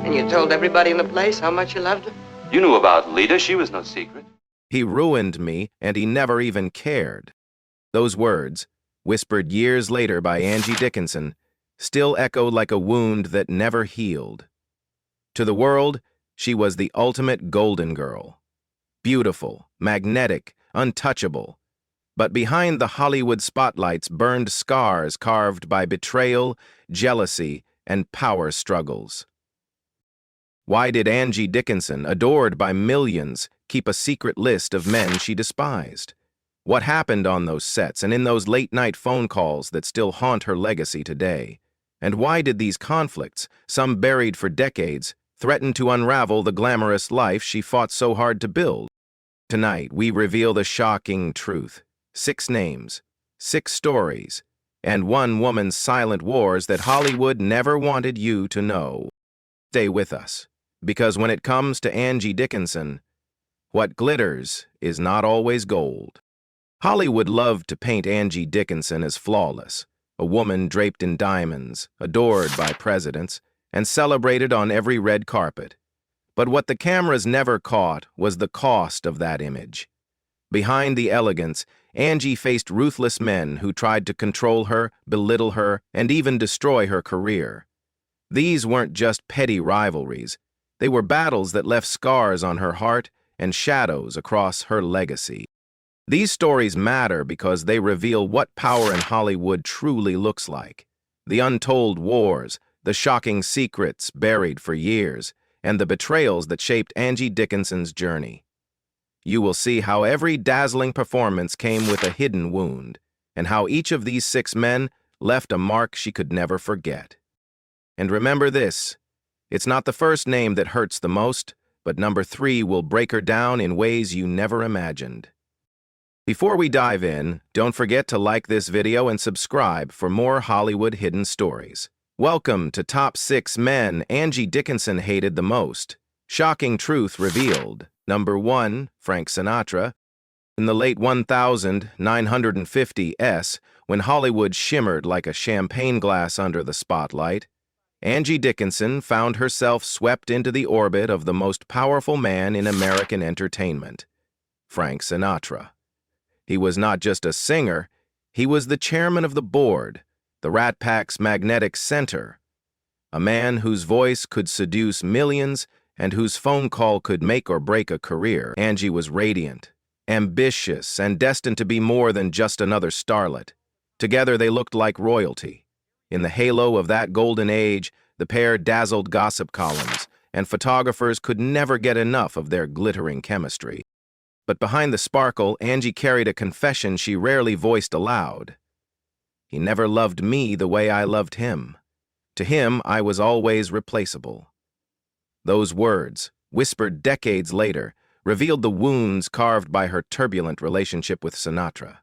And you told everybody in the place how much you loved her? You knew about Lita. She was no secret. He ruined me, and he never even cared. Those words, whispered years later by Angie Dickinson, still echoed like a wound that never healed. To the world, she was the ultimate golden girl. Beautiful, magnetic, untouchable. But behind the Hollywood spotlights burned scars carved by betrayal, jealousy, and power struggles. Why did Angie Dickinson, adored by millions, keep a secret list of men she despised? What happened on those sets and in those late-night phone calls that still haunt her legacy today? And why did these conflicts, some buried for decades, threaten to unravel the glamorous life she fought so hard to build? Tonight, we reveal the shocking truth. 6 names, 6 stories, and one woman's silent wars that Hollywood never wanted you to know. Stay with us, because when it comes to Angie Dickinson, what glitters is not always gold. Hollywood loved to paint Angie Dickinson as flawless, a woman draped in diamonds, adored by presidents, and celebrated on every red carpet. But what the cameras never caught was the cost of that image. Behind the elegance, Angie faced ruthless men who tried to control her, belittle her, and even destroy her career. These weren't just petty rivalries. They were battles that left scars on her heart and shadows across her legacy. These stories matter because they reveal what power in Hollywood truly looks like. The untold wars, the shocking secrets buried for years, and the betrayals that shaped Angie Dickinson's journey. You will see how every dazzling performance came with a hidden wound, and how each of these 6 men left a mark she could never forget. And remember this, it's not the first name that hurts the most, but number 3 will break her down in ways you never imagined. Before we dive in, don't forget to like this video and subscribe for more Hollywood hidden stories. Welcome to Top 6 Men Angie Dickinson Hated the Most. Shocking truth revealed. Number 1, Frank Sinatra. In the late 1950s, when Hollywood shimmered like a champagne glass under the spotlight, Angie Dickinson found herself swept into the orbit of the most powerful man in American entertainment, Frank Sinatra. He was not just a singer, he was the chairman of the board, the Rat Pack's magnetic center, a man whose voice could seduce millions and whose phone call could make or break a career. Angie was radiant, ambitious, and destined to be more than just another starlet. Together they looked like royalty. In the halo of that golden age, the pair dazzled gossip columns, and photographers could never get enough of their glittering chemistry. But behind the sparkle, Angie carried a confession she rarely voiced aloud. He never loved me the way I loved him. To him, I was always replaceable. Those words, whispered decades later, revealed the wounds carved by her turbulent relationship with Sinatra.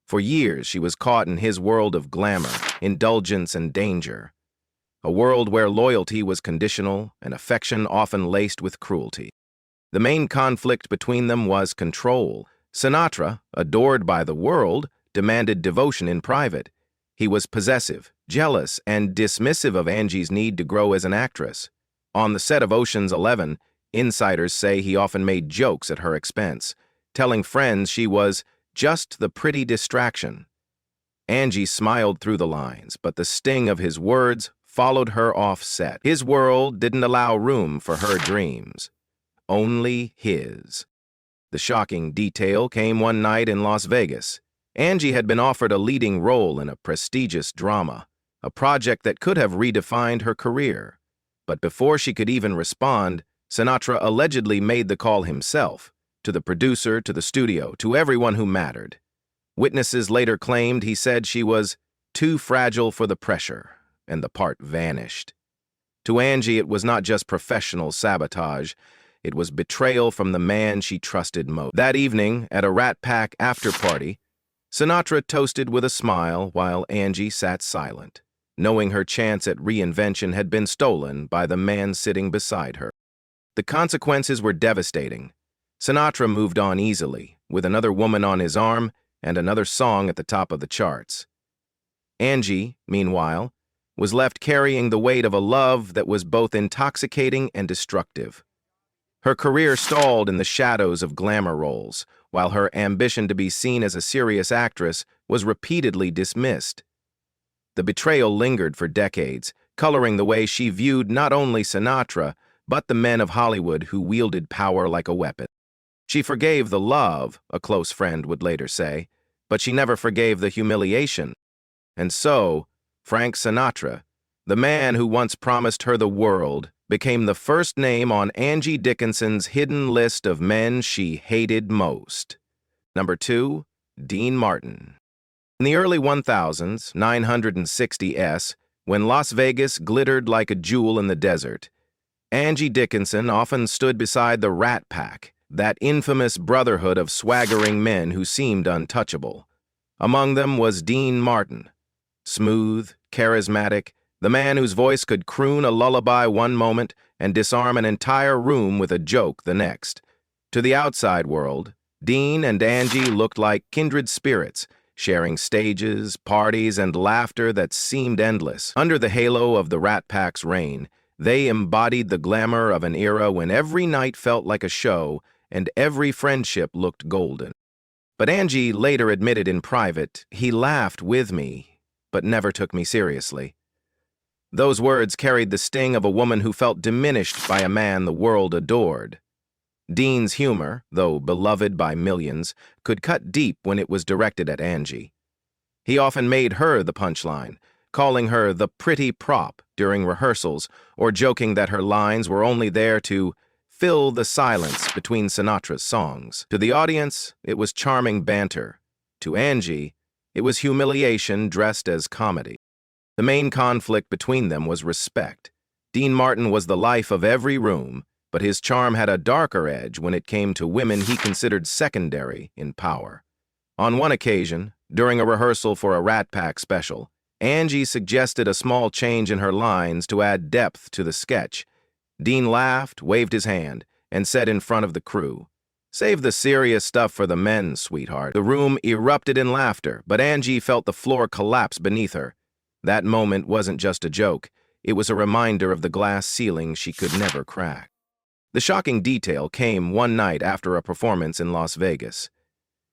For years, she was caught in his world of glamour, indulgence, and danger. A world where loyalty was conditional and affection often laced with cruelty. The main conflict between them was control. Sinatra, adored by the world, demanded devotion in private. He was possessive, jealous, and dismissive of Angie's need to grow as an actress. On the set of Ocean's 11, insiders say he often made jokes at her expense, telling friends she was just the pretty distraction. Angie smiled through the lines, but the sting of his words followed her off set. His world didn't allow room for her dreams. Only his. The shocking detail came one night in Las Vegas. Angie had been offered a leading role in a prestigious drama, a project that could have redefined her career. But before she could even respond, Sinatra allegedly made the call himself, to the producer, to the studio, to everyone who mattered. Witnesses later claimed he said she was too fragile for the pressure, and the part vanished. To Angie, it was not just professional sabotage, it was betrayal from the man she trusted most. That evening, at a Rat Pack after-party, Sinatra toasted with a smile while Angie sat silent, knowing her chance at reinvention had been stolen by the man sitting beside her. The consequences were devastating. Sinatra moved on easily, with another woman on his arm and another song at the top of the charts. Angie, meanwhile, was left carrying the weight of a love that was both intoxicating and destructive. Her career stalled in the shadows of glamour roles, while her ambition to be seen as a serious actress was repeatedly dismissed. The betrayal lingered for decades, coloring the way she viewed not only Sinatra, but the men of Hollywood who wielded power like a weapon. She forgave the love, a close friend would later say, but she never forgave the humiliation. And so, Frank Sinatra, the man who once promised her the world, became the first name on Angie Dickinson's hidden list of men she hated most. Number 2, Dean Martin. In the early 1960s, when Las Vegas glittered like a jewel in the desert, Angie Dickinson often stood beside the Rat Pack, that infamous brotherhood of swaggering men who seemed untouchable. Among them was Dean Martin, smooth, charismatic, the man whose voice could croon a lullaby one moment and disarm an entire room with a joke the next. To the outside world, Dean and Angie looked like kindred spirits, sharing stages, parties, and laughter that seemed endless. Under the halo of the Rat Pack's reign, they embodied the glamour of an era when every night felt like a show and every friendship looked golden. But Angie later admitted in private, "He laughed with me, but never took me seriously." Those words carried the sting of a woman who felt diminished by a man the world adored. Dean's humor, though beloved by millions, could cut deep when it was directed at Angie. He often made her the punchline, calling her the pretty prop during rehearsals or joking that her lines were only there to fill the silence between Sinatra's songs. To the audience, it was charming banter. To Angie, it was humiliation dressed as comedy. The main conflict between them was respect. Dean Martin was the life of every room, but his charm had a darker edge when it came to women he considered secondary in power. On one occasion, during a rehearsal for a Rat Pack special, Angie suggested a small change in her lines to add depth to the sketch. Dean laughed, waved his hand, and said in front of the crew, "Save the serious stuff for the men, sweetheart." The room erupted in laughter, but Angie felt the floor collapse beneath her. That moment wasn't just a joke. It was a reminder of the glass ceiling she could never crack. The shocking detail came one night after a performance in Las Vegas.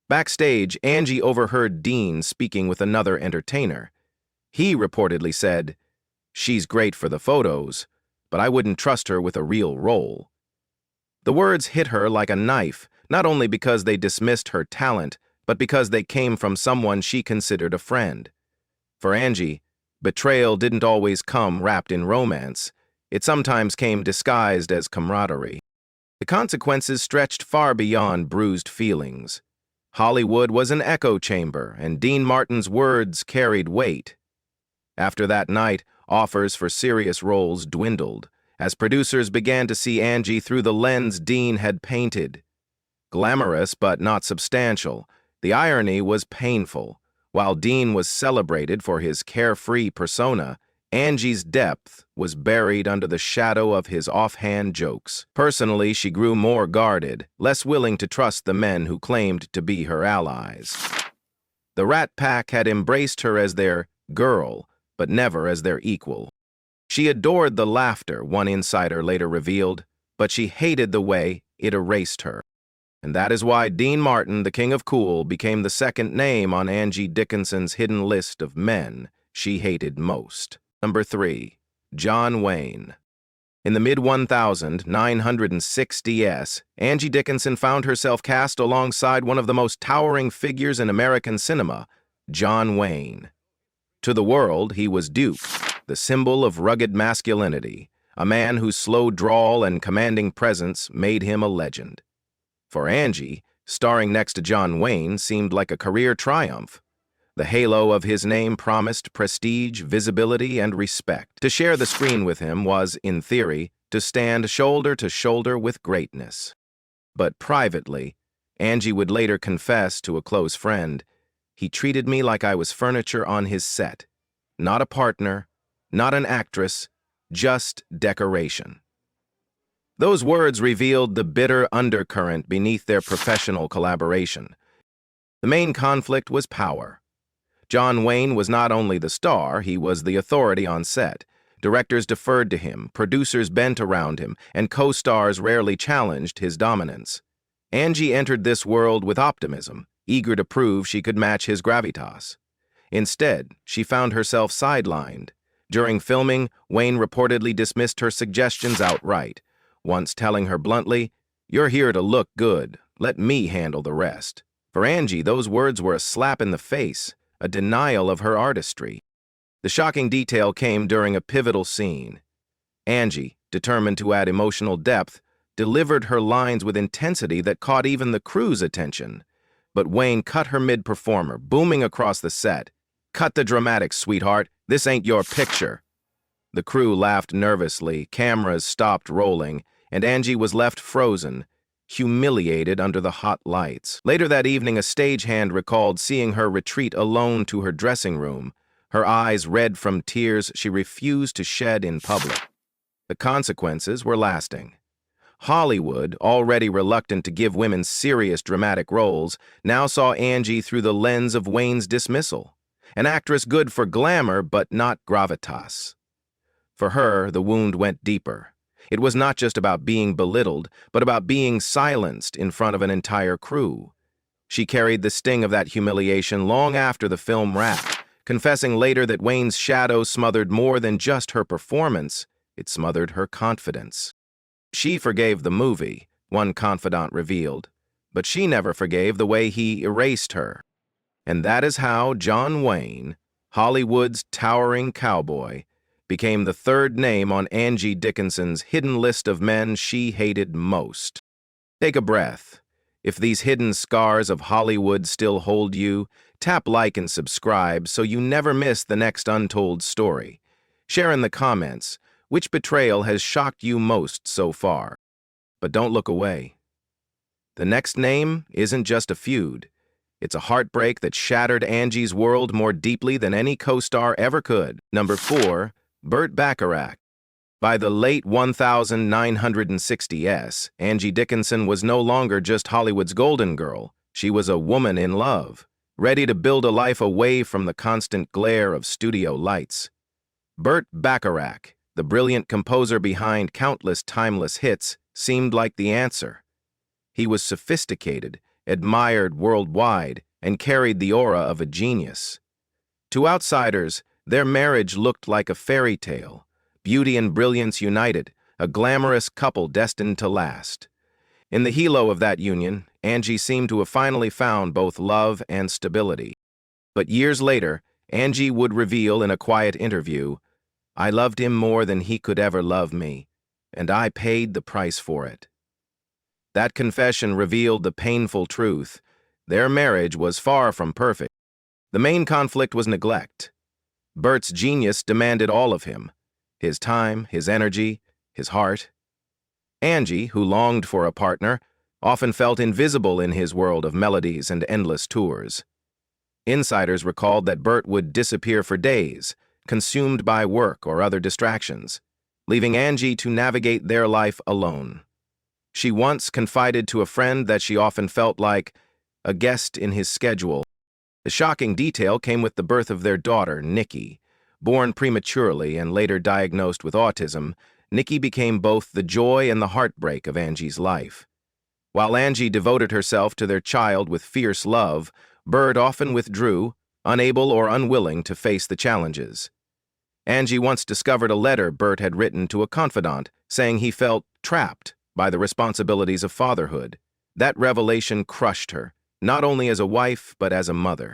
Backstage, Angie overheard Dean speaking with another entertainer. He reportedly said, "She's great for the photos, but I wouldn't trust her with a real role." The words hit her like a knife, not only because they dismissed her talent, but because they came from someone she considered a friend. For Angie, betrayal didn't always come wrapped in romance. It sometimes came disguised as camaraderie. The consequences stretched far beyond bruised feelings. Hollywood was an echo chamber, and Dean Martin's words carried weight. After that night, offers for serious roles dwindled, as producers began to see Angie through the lens Dean had painted. Glamorous but not substantial, the irony was painful. While Dean was celebrated for his carefree persona, Angie's depth was buried under the shadow of his offhand jokes. Personally, she grew more guarded, less willing to trust the men who claimed to be her allies. The Rat Pack had embraced her as their girl, but never as their equal. She adored the laughter, one insider later revealed, but she hated the way it erased her. And that is why Dean Martin, the King of Cool, became the second name on Angie Dickinson's hidden list of men she hated most. Number 3, John Wayne. In the mid-1960s, Angie Dickinson found herself cast alongside one of the most towering figures in American cinema, John Wayne. To the world, he was Duke, the symbol of rugged masculinity, a man whose slow drawl and commanding presence made him a legend. For Angie, starring next to John Wayne seemed like a career triumph. The halo of his name promised prestige, visibility, and respect. To share the screen with him was, in theory, to stand shoulder to shoulder with greatness. But privately, Angie would later confess to a close friend, "He treated me like I was furniture on his set. Not a partner, not an actress, just decoration." Those words revealed the bitter undercurrent beneath their professional collaboration. The main conflict was power. John Wayne was not only the star, he was the authority on set. Directors deferred to him, producers bent around him, and co-stars rarely challenged his dominance. Angie entered this world with optimism, eager to prove she could match his gravitas. Instead, she found herself sidelined. During filming, Wayne reportedly dismissed her suggestions outright, once telling her bluntly, "You're here to look good. Let me handle the rest." For Angie, those words were a slap in the face, a denial of her artistry. The shocking detail came during a pivotal scene. Angie, determined to add emotional depth, delivered her lines with intensity that caught even the crew's attention. But Wayne cut her mid-performer, booming across the set. "Cut the dramatics, sweetheart. This ain't your picture." The crew laughed nervously, cameras stopped rolling, and Angie was left frozen, humiliated under the hot lights. Later that evening, a stagehand recalled seeing her retreat alone to her dressing room, her eyes red from tears she refused to shed in public. The consequences were lasting. Hollywood, already reluctant to give women serious dramatic roles, now saw Angie through the lens of Wayne's dismissal. An actress good for glamour, but not gravitas. For her, the wound went deeper. It was not just about being belittled, but about being silenced in front of an entire crew. She carried the sting of that humiliation long after the film wrapped, confessing later that Wayne's shadow smothered more than just her performance, it smothered her confidence. She forgave the movie, one confidant revealed, but she never forgave the way he erased her. And that is how John Wayne, Hollywood's towering cowboy, became the third name on Angie Dickinson's hidden list of men she hated most. Take a breath. If these hidden scars of Hollywood still hold you, tap like and subscribe so you never miss the next untold story. Share in the comments which betrayal has shocked you most so far. But don't look away. The next name isn't just a feud. It's a heartbreak that shattered Angie's world more deeply than any co-star ever could. Number 4. Burt Bacharach. By the late 1960s, Angie Dickinson was no longer just Hollywood's golden girl. She was a woman in love, ready to build a life away from the constant glare of studio lights. Burt Bacharach, the brilliant composer behind countless timeless hits, seemed like the answer. He was sophisticated, admired worldwide, and carried the aura of a genius. To outsiders, their marriage looked like a fairy tale, beauty and brilliance united, a glamorous couple destined to last. In the halo of that union, Angie seemed to have finally found both love and stability. But years later, Angie would reveal in a quiet interview, "I loved him more than he could ever love me, and I paid the price for it." That confession revealed the painful truth. Their marriage was far from perfect. The main conflict was neglect. Burt's genius demanded all of him, his time, his energy, his heart. Angie, who longed for a partner, often felt invisible in his world of melodies and endless tours. Insiders recalled that Burt would disappear for days, consumed by work or other distractions, leaving Angie to navigate their life alone. She once confided to a friend that she often felt like a guest in his schedule. The shocking detail came with the birth of their daughter, Nikki. Born prematurely and later diagnosed with autism, Nikki became both the joy and the heartbreak of Angie's life. While Angie devoted herself to their child with fierce love, Burt often withdrew, unable or unwilling to face the challenges. Angie once discovered a letter Burt had written to a confidant, saying he felt trapped by the responsibilities of fatherhood. That revelation crushed her, not only as a wife, but as a mother.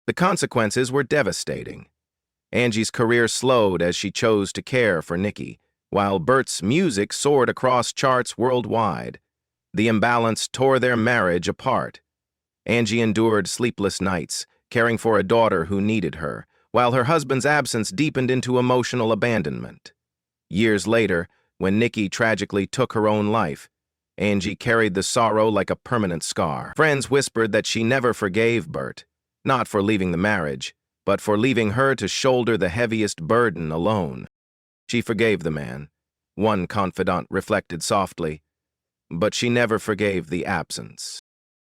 The consequences were devastating. Angie's career slowed as she chose to care for Nikki, while Burt's music soared across charts worldwide. The imbalance tore their marriage apart. Angie endured sleepless nights, caring for a daughter who needed her, while her husband's absence deepened into emotional abandonment. Years later, when Nikki tragically took her own life, Angie carried the sorrow like a permanent scar. Friends whispered that she never forgave Burt, not for leaving the marriage, but for leaving her to shoulder the heaviest burden alone. She forgave the man, one confidant reflected softly, but she never forgave the absence.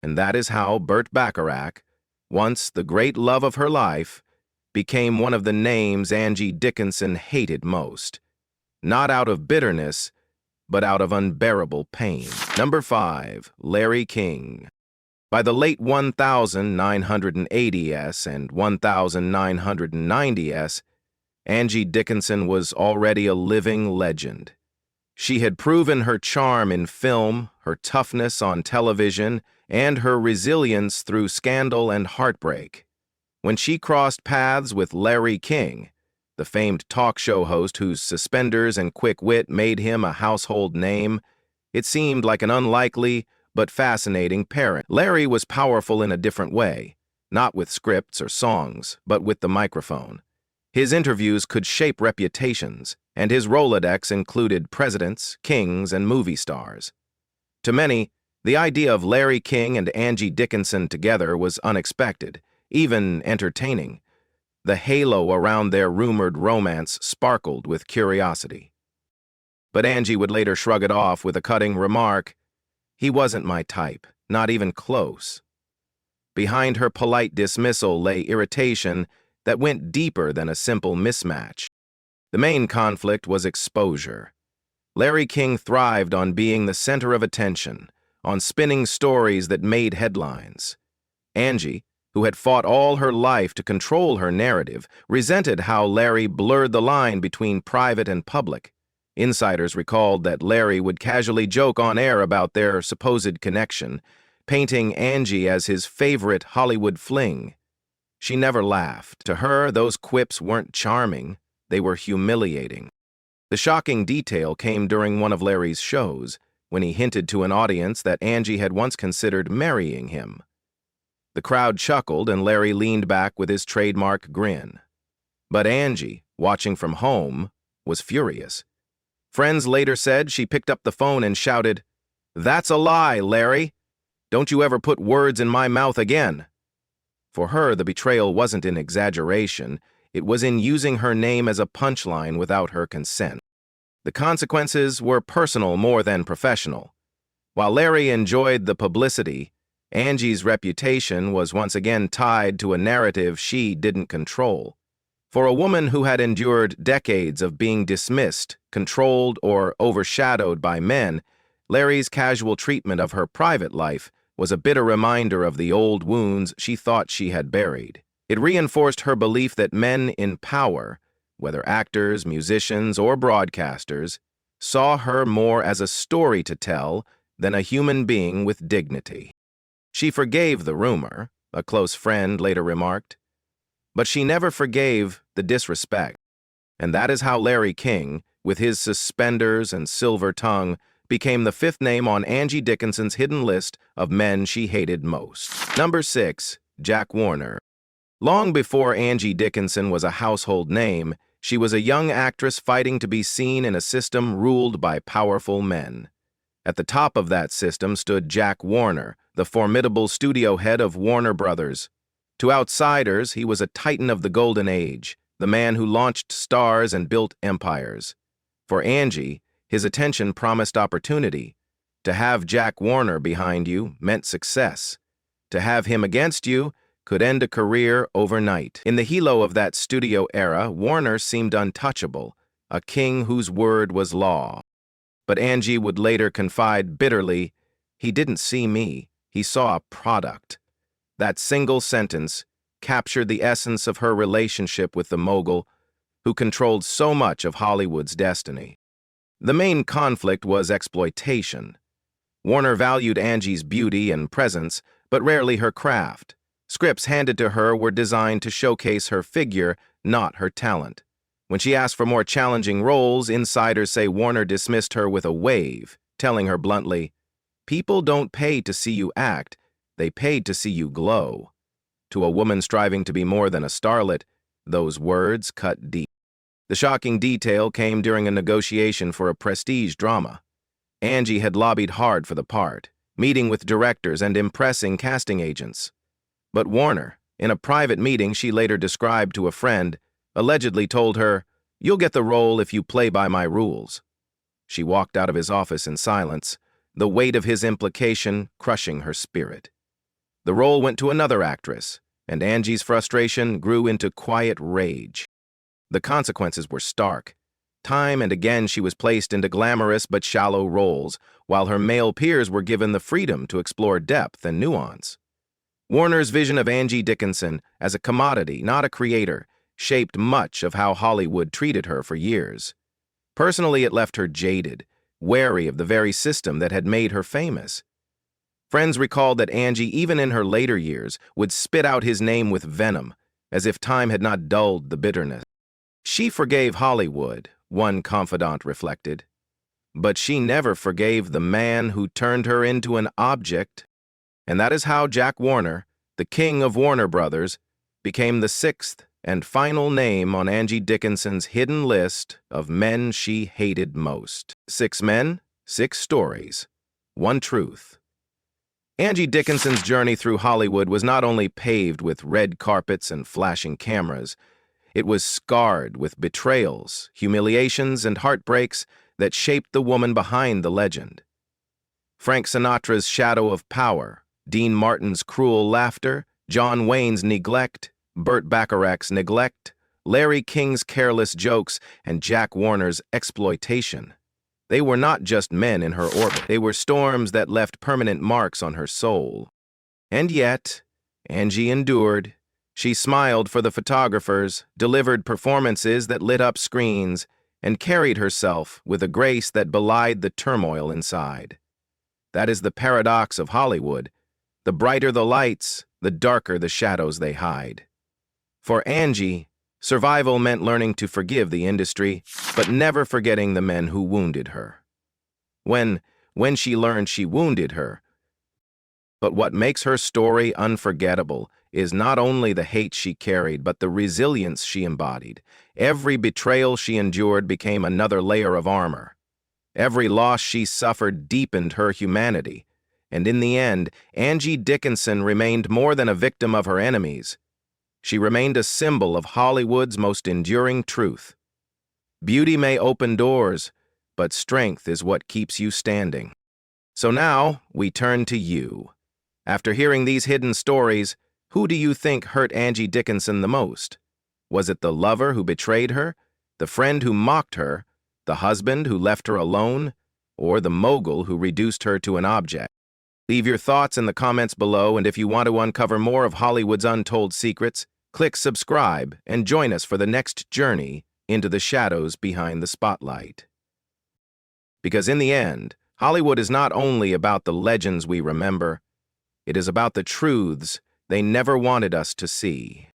And that is how Burt Bacharach once the great love of her life, became one of the names Angie Dickinson hated most, not out of bitterness, but out of unbearable pain. Number 5. Larry King. By the late 1980s and 1990s, Angie Dickinson was already a living legend. She had proven her charm in film, her toughness on television, and her resilience through scandal and heartbreak. When she crossed paths with Larry King, the famed talk show host whose suspenders and quick wit made him a household name, it seemed like an unlikely but fascinating pairing. Larry was powerful in a different way, not with scripts or songs, but with the microphone. His interviews could shape reputations, and his Rolodex included presidents, kings, and movie stars. To many, the idea of Larry King and Angie Dickinson together was unexpected, even entertaining. The halo around their rumored romance sparkled with curiosity. But Angie would later shrug it off with a cutting remark, "He wasn't my type, not even close." Behind her polite dismissal lay irritation that went deeper than a simple mismatch. The main conflict was exposure. Larry King thrived on being the center of attention, on spinning stories that made headlines. Angie, who had fought all her life to control her narrative, resented how Larry blurred the line between private and public. Insiders recalled that Larry would casually joke on air about their supposed connection, painting Angie as his favorite Hollywood fling. She never laughed. To her, those quips weren't charming, they were humiliating. The shocking detail came during one of Larry's shows, when he hinted to an audience that Angie had once considered marrying him. The crowd chuckled and Larry leaned back with his trademark grin. But Angie, watching from home, was furious. Friends later said she picked up the phone and shouted, "That's a lie, Larry! Don't you ever put words in my mouth again!" For her, the betrayal wasn't in exaggeration, it was in using her name as a punchline without her consent. The consequences were personal more than professional. While Larry enjoyed the publicity, Angie's reputation was once again tied to a narrative she didn't control. For a woman who had endured decades of being dismissed, controlled, or overshadowed by men, Larry's casual treatment of her private life was a bitter reminder of the old wounds she thought she had buried. It reinforced her belief that men in power, whether actors, musicians, or broadcasters, saw her more as a story to tell than a human being with dignity. She forgave the rumor, a close friend later remarked, but she never forgave the disrespect. And that is how Larry King, with his suspenders and silver tongue, became the 5th name on Angie Dickinson's hidden list of men she hated most. Number 6. Jack Warner. Long before Angie Dickinson was a household name, she was a young actress fighting to be seen in a system ruled by powerful men. At the top of that system stood Jack Warner, the formidable studio head of Warner Brothers. To outsiders, he was a titan of the golden age, the man who launched stars and built empires. For Angie, his attention promised opportunity. To have Jack Warner behind you meant success. To have him against you could end a career overnight. In the halo of that studio era, Warner seemed untouchable, a king whose word was law. But Angie would later confide bitterly, "He didn't see me, he saw a product." That single sentence captured the essence of her relationship with the mogul who controlled so much of Hollywood's destiny. The main conflict was exploitation. Warner valued Angie's beauty and presence, but rarely her craft. Scripts handed to her were designed to showcase her figure, not her talent. When she asked for more challenging roles, insiders say Warner dismissed her with a wave, telling her bluntly, "People don't pay to see you act, they paid to see you glow." To a woman striving to be more than a starlet, those words cut deep. The shocking detail came during a negotiation for a prestige drama. Angie had lobbied hard for the part, meeting with directors and impressing casting agents. But Warner, in a private meeting she later described to a friend, allegedly told her, "You'll get the role if you play by my rules." She walked out of his office in silence, the weight of his implication crushing her spirit. The role went to another actress, and Angie's frustration grew into quiet rage. The consequences were stark. Time and again she was placed into glamorous but shallow roles, while her male peers were given the freedom to explore depth and nuance. Warner's vision of Angie Dickinson as a commodity, not a creator, shaped much of how Hollywood treated her for years. Personally, it left her jaded, wary of the very system that had made her famous. Friends recalled that Angie, even in her later years, would spit out his name with venom, as if time had not dulled the bitterness. She forgave Hollywood, one confidant reflected, but she never forgave the man who turned her into an object. And that is how Jack Warner, the king of Warner Brothers, became the sixth and final name on Angie Dickinson's hidden list of men she hated most. 6 men, 6 stories, 1 truth. Angie Dickinson's journey through Hollywood was not only paved with red carpets and flashing cameras, it was scarred with betrayals, humiliations, and heartbreaks that shaped the woman behind the legend. Frank Sinatra's shadow of power, Dean Martin's cruel laughter, John Wayne's neglect, Burt Bacharach's neglect, Larry King's careless jokes, and Jack Warner's exploitation. They were not just men in her orbit. They were storms that left permanent marks on her soul. And yet, Angie endured. She smiled for the photographers, delivered performances that lit up screens, and carried herself with a grace that belied the turmoil inside. That is the paradox of Hollywood. The brighter the lights, the darker the shadows they hide. For Angie, survival meant learning to forgive the industry, but never forgetting the men who wounded her. When she learned she wounded her. But what makes her story unforgettable is not only the hate she carried, but the resilience she embodied. Every betrayal she endured became another layer of armor. Every loss she suffered deepened her humanity. And in the end, Angie Dickinson remained more than a victim of her enemies. She remained a symbol of Hollywood's most enduring truth. Beauty may open doors, but strength is what keeps you standing. So now, we turn to you. After hearing these hidden stories, who do you think hurt Angie Dickinson the most? Was it the lover who betrayed her, the friend who mocked her, the husband who left her alone, or the mogul who reduced her to an object? Leave your thoughts in the comments below, and if you want to uncover more of Hollywood's untold secrets, click subscribe and join us for the next journey into the shadows behind the spotlight. Because in the end, Hollywood is not only about the legends we remember, it is about the truths they never wanted us to see.